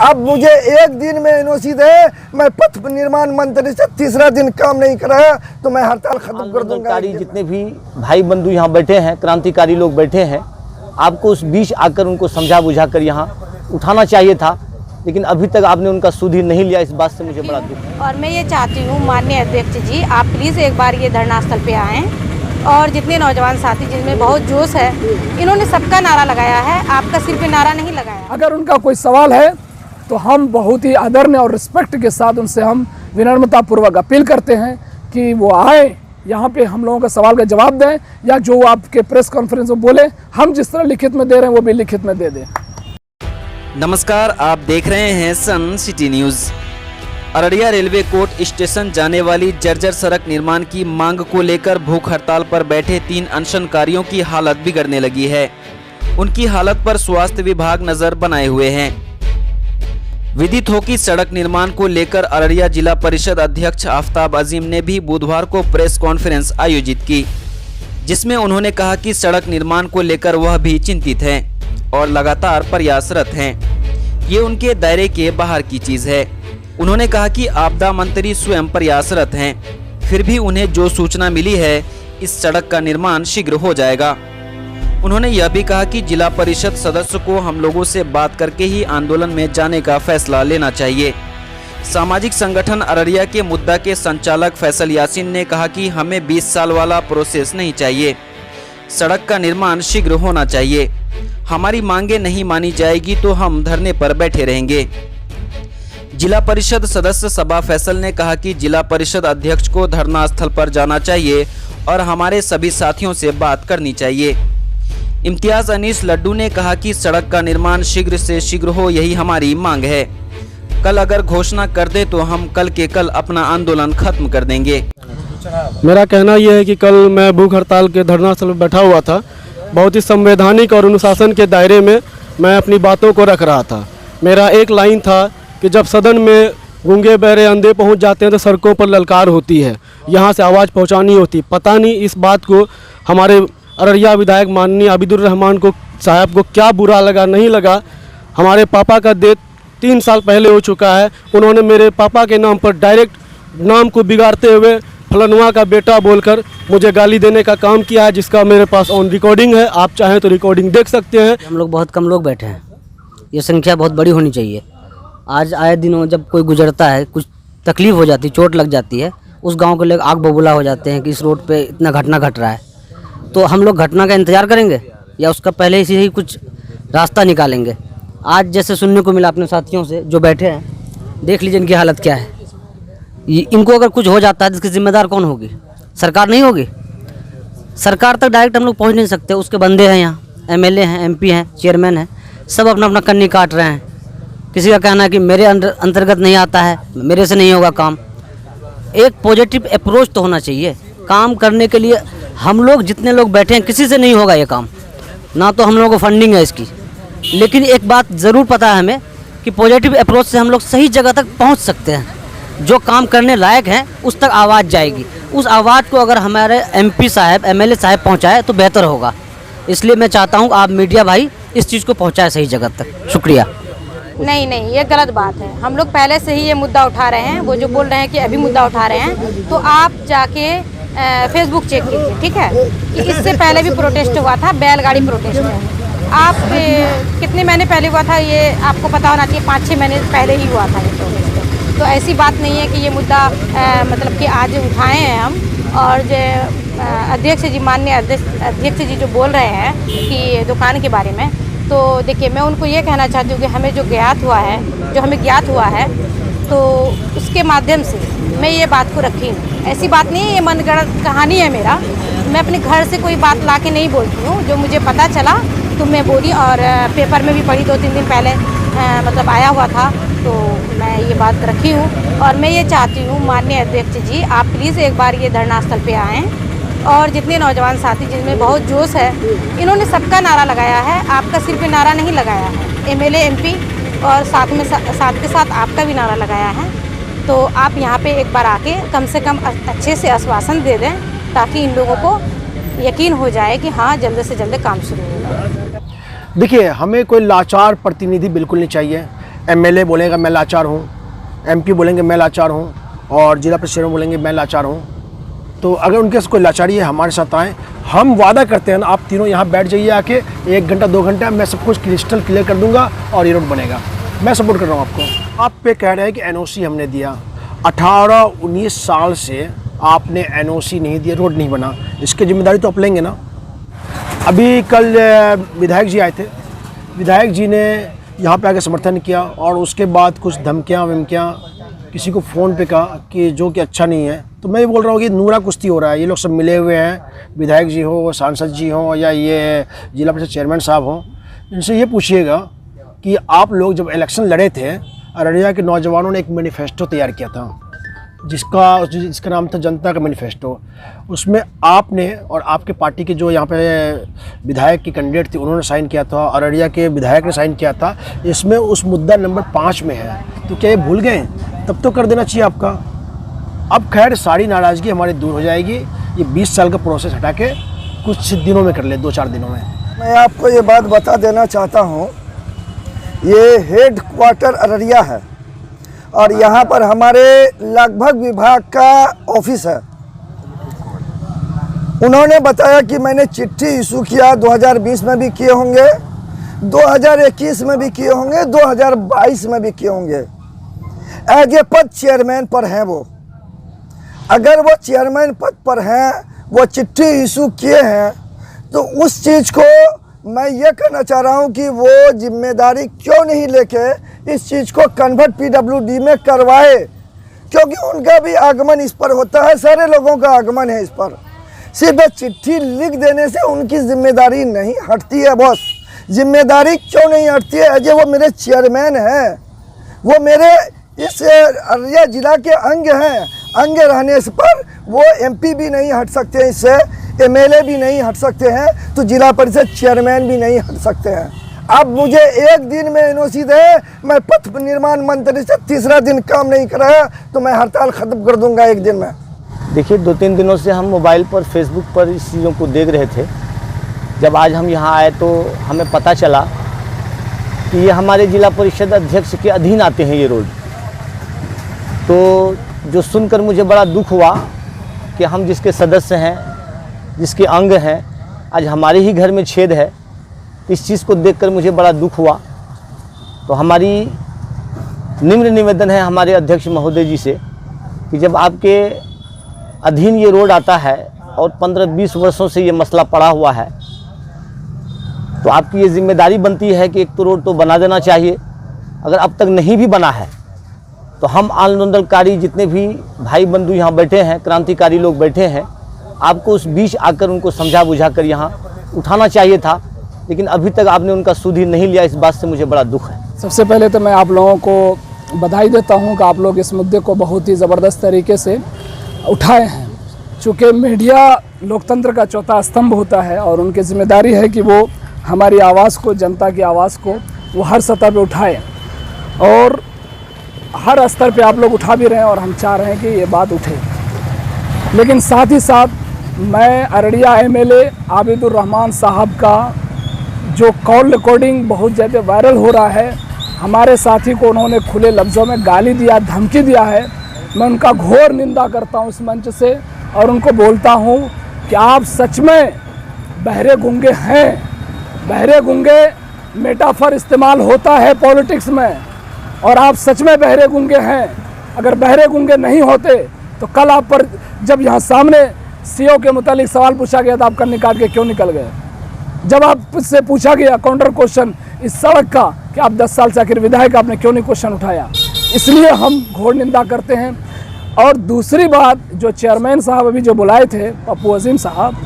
अब मुझे एक दिन में एनओसी दे, मैं पथ निर्माण मंत्री से तीसरा दिन काम नहीं कराया तो मैं हड़ताल खत्म कर दूंगा। जितने भी भाई बंधु यहाँ बैठे हैं, क्रांतिकारी लोग बैठे हैं, आपको उस बीच आकर उनको समझा बुझा कर यहाँ उठाना चाहिए था, लेकिन अभी तक आपने उनका सुध ही नहीं लिया। इस बात से मुझे बड़ा दुख है। और मैं ये चाहती हूँ माननीय अध्यक्ष जी, आप प्लीज़ एक बार ये धरना स्थल पे आएँ और जितने नौजवान साथी जिनमें बहुत जोश है, इन्होंने सबका नारा लगाया है, आपका सिर पे नारा नहीं लगाया। अगर उनका कोई सवाल है तो हम बहुत ही आदर और रिस्पेक्ट के साथ उनसे हम विनम्रतापूर्वक अपील करते हैं कि वो आए यहाँ पे, हम लोगों का सवाल का जवाब दें, या जो आपके प्रेस कॉन्फ्रेंस में बोले हम जिस तरह लिखित में दे रहे हैं वो भी लिखित में दे दें। नमस्कार, आप देख रहे हैं Sun City News. Araria railway court station जाने वाली जर्जर सड़क निर्माण की मांग को लेकर भूख हड़ताल पर बैठे 3 अनशनकारियों की हालत बिगड़ने लगी है। उनकी हालत पर स्वास्थ्य विभाग नजर बनाए हुए हैं। विदित हो कि सड़क निर्माण को लेकर अररिया जिला परिषद अध्यक्ष आफ्ताब अजीम ने भी बुधवार को प्रेस कॉन्फ्रेंस आयोजित की, जिसमें उन्होंने कहा कि सड़क निर्माण को लेकर वह भी चिंतित हैं और लगातार प्रयासरत हैं। ये उनके दायरे के बाहर की चीज़ है। उन्होंने कहा कि आपदा मंत्री स्वयं प्रयासरत हैं, फिर भी उन्हें जो सूचना मिली है इस सड़क का निर्माण शीघ्र हो जाएगा। उन्होंने यह भी कहा कि जिला परिषद सदस्य को हम लोगों से बात करके ही आंदोलन में जाने का फैसला लेना चाहिए। सामाजिक संगठन अररिया के मुद्दा के संचालक फैसल यासीन ने कहा कि हमें 20 साल वाला प्रोसेस नहीं चाहिए, सड़क का निर्माण शीघ्र होना चाहिए। हमारी मांगे नहीं मानी जाएगी तो हम धरने पर बैठे रहेंगे। जिला परिषद सदस्य सबा फैसल ने कहा कि जिला परिषद अध्यक्ष को धरना स्थल पर जाना चाहिए और हमारे सभी साथियों से बात करनी चाहिए। इम्तियाज अनीस लड्डू ने कहा कि सड़क का निर्माण शीघ्र से शीघ्र हो, यही हमारी मांग है। कल अगर घोषणा कर दे तो हम कल के कल अपना आंदोलन खत्म कर देंगे। मेरा कहना यह है कि कल मैं भूख हड़ताल के धरना स्थल पर बैठा हुआ था। बहुत ही संवैधानिक और अनुशासन के दायरे में मैं अपनी बातों को रख रहा था। मेरा एक लाइन था कि जब सदन में गूंगे बहरे अंधे पहुंच जाते हैं तो सड़कों पर ललकार होती है, यहाँ से आवाज़ पहुंचानी होती। पता नहीं इस बात को हमारे अररिया विधायक माननीय आबिदुर रहमान को साहब को क्या बुरा लगा, नहीं लगा। हमारे पापा का डेथ 3 साल पहले हो चुका है। उन्होंने मेरे पापा के नाम पर डायरेक्ट नाम को बिगाड़ते हुए फलनुआ का बेटा बोलकर मुझे गाली देने का काम किया है, जिसका मेरे पास ऑन रिकॉर्डिंग है। आप चाहें तो रिकॉर्डिंग देख सकते हैं। हम लोग बहुत कम लोग बैठे हैं, ये संख्या बहुत बड़ी होनी चाहिए। आज आए दिनों जब कोई गुजरता है, कुछ तकलीफ़ हो जाती है, चोट लग जाती है, उस गांव के लोग आग बबूला हो जाते हैं कि इस रोड पे इतना घटना घट रहा है। तो हम लोग घटना का इंतज़ार करेंगे या उसका पहले से ही कुछ रास्ता निकालेंगे? आज जैसे सुनने को मिला अपने साथियों से जो बैठे हैं, देख लीजिए इनकी हालत क्या है। इनको अगर कुछ हो जाता है तो इसकी जिम्मेदार कौन होगी? सरकार नहीं होगी? सरकार तक डायरेक्ट हम लोग पहुँच नहीं सकते। उसके बंदे हैं यहाँ, MLA हैं, MP हैं, चेयरमैन हैं, सब अपना अपना कन्नी काट रहे हैं। किसी का कहना है कि मेरे अंतर्गत नहीं आता है, मेरे से नहीं होगा काम। एक पॉजिटिव अप्रोच तो होना चाहिए काम करने के लिए। हम लोग जितने लोग बैठे हैं, किसी से नहीं होगा ये काम, ना तो हम लोगों को फंडिंग है इसकी। लेकिन एक बात ज़रूर पता है हमें कि पॉजिटिव अप्रोच से हम लोग सही जगह तक पहुंच सकते हैं। जो काम करने लायक हैं उस तक आवाज़ जाएगी। उस आवाज़ को अगर हमारे MP साहब, MLA साहब पहुँचाए तो बेहतर होगा। इसलिए मैं चाहता हूँ आप मीडिया भाई इस चीज़ को पहुँचाए सही जगह तक। शुक्रिया। नहीं, ये गलत बात है। हम लोग पहले से ही ये मुद्दा उठा रहे हैं। वो जो बोल रहे हैं कि अभी मुद्दा उठा रहे हैं, तो आप जाके फेसबुक चेक कीजिए, ठीक है, कि इससे पहले भी प्रोटेस्ट हुआ था, बैलगाड़ी प्रोटेस्ट है। आप कितने महीने पहले हुआ था ये आपको पता होना चाहिए, 5-6 महीने पहले ही हुआ था ये प्रोटेस्ट। तो ऐसी बात नहीं है कि ये मुद्दा मतलब कि आज उठाए हैं हम। और जो अध्यक्ष जी, माननीय अध्यक्ष जी जो बोल रहे हैं कि दुकान के बारे में, तो देखिए मैं उनको ये कहना चाहती हूँ कि हमें जो हमें ज्ञात हुआ है तो उसके माध्यम से मैं ये बात को रखी हूँ। ऐसी बात नहीं है, ये मनगढ़ंत कहानी है मेरा। मैं अपने घर से कोई बात ला के नहीं बोलती हूँ, जो मुझे पता चला तो मैं बोली। और पेपर में भी पढ़ी, 2-3 दिन पहले मतलब आया हुआ था, तो मैं ये बात रखी हूँ। और मैं ये चाहती हूँ माननीय अध्यक्ष जी, आप प्लीज़ एक बार ये धरना स्थल पे आएँ और जितने नौजवान साथी जिनमें बहुत जोश है, इन्होंने सबका नारा लगाया है, आपका सिर पे नारा नहीं लगाया है। MLA MP और साथ के साथ आपका भी नारा लगाया है। तो आप यहाँ पे एक बार आके कम से कम अच्छे से आश्वासन दे दें, ताकि इन लोगों को यकीन हो जाए कि हाँ जल्द से जल्द काम शुरू होगा। देखिए, हमें कोई लाचार प्रतिनिधि बिल्कुल नहीं चाहिए। एमएलए बोलेगा मैं लाचार हूँ, एमपी बोलेंगे मैं लाचार हूँ, और जिला परिषद चेयरमैन बोलेंगे मैं लाचार हूँ। तो अगर उनके कोई लाचारी है हमारे साथ आएँ, हम वादा करते हैं ना, आप तीनों यहाँ बैठ जाइए आके 1 घंटा 2 घंटा, मैं सब कुछ क्रिस्टल क्लियर कर दूंगा और ये रोड बनेगा। मैं सपोर्ट कर रहा हूँ आपको। आप पे कह रहे हैं कि एनओसी हमने दिया, 18-19 साल से आपने एनओसी नहीं दिया, रोड नहीं बना, इसकी जिम्मेदारी तो आप लेंगे ना। अभी कल विधायक जी आए थे, विधायक जी ने यहाँ पे आके समर्थन किया और उसके बाद कुछ धमकियाँ वमकियाँ, किसी को फ़ोन पे कहा कि जो कि अच्छा नहीं है। तो मैं ये बोल रहा हूँ कि नूरा कुश्ती हो रहा है, ये लोग सब मिले हुए हैं, विधायक जी हो, सांसद जी हो, या ये जिला परिषद चेयरमैन साहब हो, इनसे ये पूछिएगा कि आप लोग जब इलेक्शन लड़े थे, अररिया के नौजवानों ने एक मैनिफेस्टो तैयार किया था जिसका नाम था जनता का मैनिफेस्टो। उसमें आपने और आपके पार्टी के जो यहाँ पे विधायक की कैंडिडेट थी उन्होंने साइन किया था, अररिया के विधायक ने साइन किया था। इसमें उस मुद्दा नंबर 5 में है, तो क्या ये भूल गए? तब तो कर देना चाहिए आपका। अब खैर सारी नाराज़गी हमारी दूर हो जाएगी, ये 20 साल का प्रोसेस हटा के कुछ दिनों में कर ले, 2-4 दिनों में। मैं आपको ये बात बता देना चाहता हूँ, ये हेड क्वार्टर अररिया है और यहाँ पर हमारे लगभग विभाग का ऑफिस है। उन्होंने बताया कि मैंने चिट्ठी इशू किया, 2020 में भी किए होंगे, 2021 में भी किए होंगे, 2022 में भी किए होंगे। एज ए पद चेयरमैन पर हैं वो। अगर वो चेयरमैन पद पर हैं, वो चिट्ठी इशू किए हैं, तो उस चीज़ को मैं ये कहना चाह रहा हूँ कि वो जिम्मेदारी क्यों नहीं लेके इस चीज़ को कन्वर्ट PWD में करवाए, क्योंकि उनका भी आगमन इस पर होता है, सारे लोगों का आगमन है इस पर। सिर्फ चिट्ठी लिख देने से उनकी जिम्मेदारी नहीं हटती है बॉस। जिम्मेदारी क्यों नहीं हटती है? अजय वो मेरे चेयरमैन हैं, वो मेरे इस अररिया जिला के अंग हैं। अंग रहने पर वो MP भी नहीं हट सकते, इससे MLA भी नहीं हट सकते हैं, तो जिला परिषद चेयरमैन भी नहीं हट सकते हैं। अब मुझे 1 दिन में NOC दे, मैं पथ निर्माण मंत्री से 3रा दिन काम नहीं कराया तो मैं हड़ताल ख़त्म कर दूंगा 1 दिन में। देखिए 2-3 दिनों से हम मोबाइल पर, फेसबुक पर इस चीज़ों को देख रहे थे। जब आज हम यहाँ आए तो हमें पता चला कि ये हमारे जिला परिषद अध्यक्ष के अधीन आते हैं ये रोड। तो जो सुनकर मुझे बड़ा दुख हुआ कि हम जिसके सदस्य हैं, जिसके अंग हैं, आज हमारे ही घर में छेद है। इस चीज़ को देखकर मुझे बड़ा दुख हुआ। तो हमारी निम्न निवेदन है हमारे अध्यक्ष महोदय जी से कि जब आपके अधीन ये रोड आता है और 15-20 वर्षों से ये मसला पड़ा हुआ है, तो आपकी ये जिम्मेदारी बनती है कि एक तो रोड तो बना देना चाहिए। अगर अब तक नहीं भी बना है तो हम आंदोलनकारी जितने भी भाई बंधु यहाँ बैठे हैं, क्रांतिकारी लोग बैठे हैं, आपको उस बीच आकर उनको समझा बुझा कर यहाँ उठाना चाहिए था, लेकिन अभी तक आपने उनका सुधीर नहीं लिया। इस बात से मुझे बड़ा दुख है। सबसे पहले तो मैं आप लोगों को बधाई देता हूं कि आप लोग इस मुद्दे को बहुत ही ज़बरदस्त तरीके से उठाए हैं। चूँकि मीडिया लोकतंत्र का चौथा स्तंभ होता है और उनकी जिम्मेदारी है कि वो हमारी आवाज़ को, जनता की आवाज़ को वो हर सतह पे उठाए, और हर स्तर पे आप लोग उठा भी रहे हैं और हम चाह रहे हैं कि ये बात उठे। लेकिन साथ ही साथ मैं अररिया MLA आबिदुर रहमान साहब का जो कॉल रिकॉर्डिंग बहुत ज़्यादा वायरल हो रहा है, हमारे साथी को उन्होंने खुले लफ्ज़ों में गाली दिया, धमकी दिया है, मैं उनका घोर निंदा करता हूं इस मंच से और उनको बोलता हूं कि आप सच में बहरे गूंगे हैं। बहरे गूंगे मेटाफर इस्तेमाल होता है पॉलिटिक्स में, और आप सच में बहरे गूंगे हैं। अगर बहरे गूंगे नहीं होते तो कल आप पर जब यहाँ सामने CO के मुतालिक सवाल पूछा गया था, आप कन्नी काट के क्यों निकल गए? जब आपसे पूछा गया काउंटर क्वेश्चन इस सड़क का कि आप 10 साल से आखिर विधायक, आपने क्यों नहीं क्वेश्चन उठाया? इसलिए हम घोर निंदा करते हैं। और दूसरी बात, जो चेयरमैन साहब अभी जो बुलाए थे, पप्पू अजीम साहब,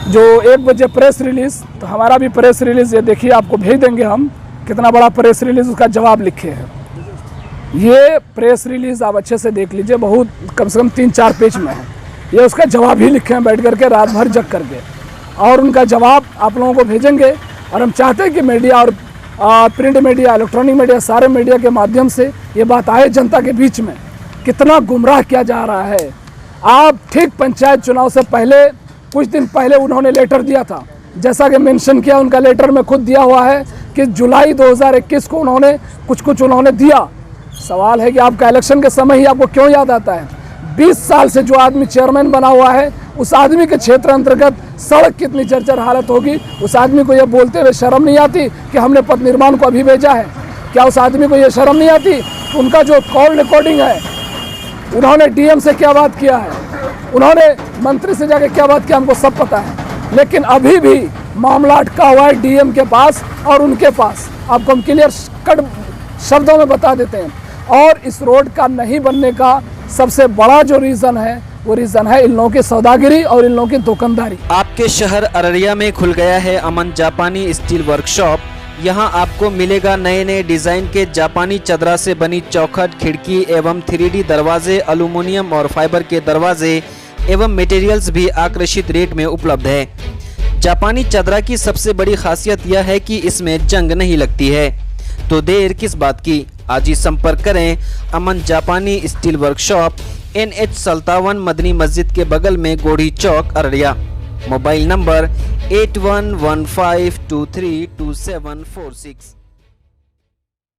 जो 1 बजे प्रेस रिलीज़, तो हमारा भी प्रेस रिलीज़ ये देखिए, आपको भेज देंगे हम, कितना बड़ा प्रेस रिलीज़, उसका जवाब लिखे हैं। ये प्रेस रिलीज़ आप अच्छे से देख लीजिए, बहुत कम से कम 3-4 पेज में है। ये उसका जवाब ही लिखे हैं बैठ करके, रात भर जग करके, और उनका जवाब आप लोगों को भेजेंगे। और हम चाहते हैं कि मीडिया और प्रिंट मीडिया, इलेक्ट्रॉनिक मीडिया, सारे मीडिया के माध्यम से ये बात आए जनता के बीच में। कितना गुमराह किया जा रहा है। आप ठीक पंचायत चुनाव से पहले, कुछ दिन पहले उन्होंने लेटर दिया था, जैसा कि मेंशन किया, उनका लेटर में खुद दिया हुआ है कि जुलाई 2021 को उन्होंने कुछ उन्होंने दिया। सवाल है कि आपका इलेक्शन के समय ही आपको क्यों याद आता है? 20 साल से जो आदमी चेयरमैन बना हुआ है, उस आदमी के क्षेत्र अंतर्गत सड़क कितनी जर्जर हालत होगी, उस आदमी को यह बोलते हुए शर्म नहीं आती कि हमने पथ निर्माण को अभी भेजा है? क्या उस आदमी को यह शर्म नहीं आती कि उनका जो कॉल रिकॉर्डिंग है, उन्होंने डीएम से क्या बात किया है, उन्होंने मंत्री से जाके क्या बात किया, हमको सब पता है। लेकिन अभी भी मामला अटका हुआ है डीएम के पास और उनके पास। आपको हम क्लियर कट शब्दों में बता देते हैं। और इस रोड का नहीं बनने का सबसे बड़ा जो रीज़न है, वो रीज़न है इन लोगों की सौदागिरी और इन लोगों की दुकानदारी। आपके शहर अररिया में खुल गया है अमन जापानी स्टील वर्कशॉप। यहाँ आपको मिलेगा नए नए डिजाइन के जापानी चदरा से बनी चौखट, खिड़की एवं 3D दरवाजे, एल्युमिनियम और फाइबर के दरवाजे एवं मटेरियल्स भी आकर्षित रेट में उपलब्ध है। जापानी चदरा की सबसे बड़ी खासियत यह है कि इसमें जंग नहीं लगती है, तो देर किस बात की, आज ही संपर्क करें अमन जापानी स्टील वर्कशॉप, NH 57 मदनी मस्जिद के बगल में गोढ़ी चौक, अररिया। Mobile number 8115232746।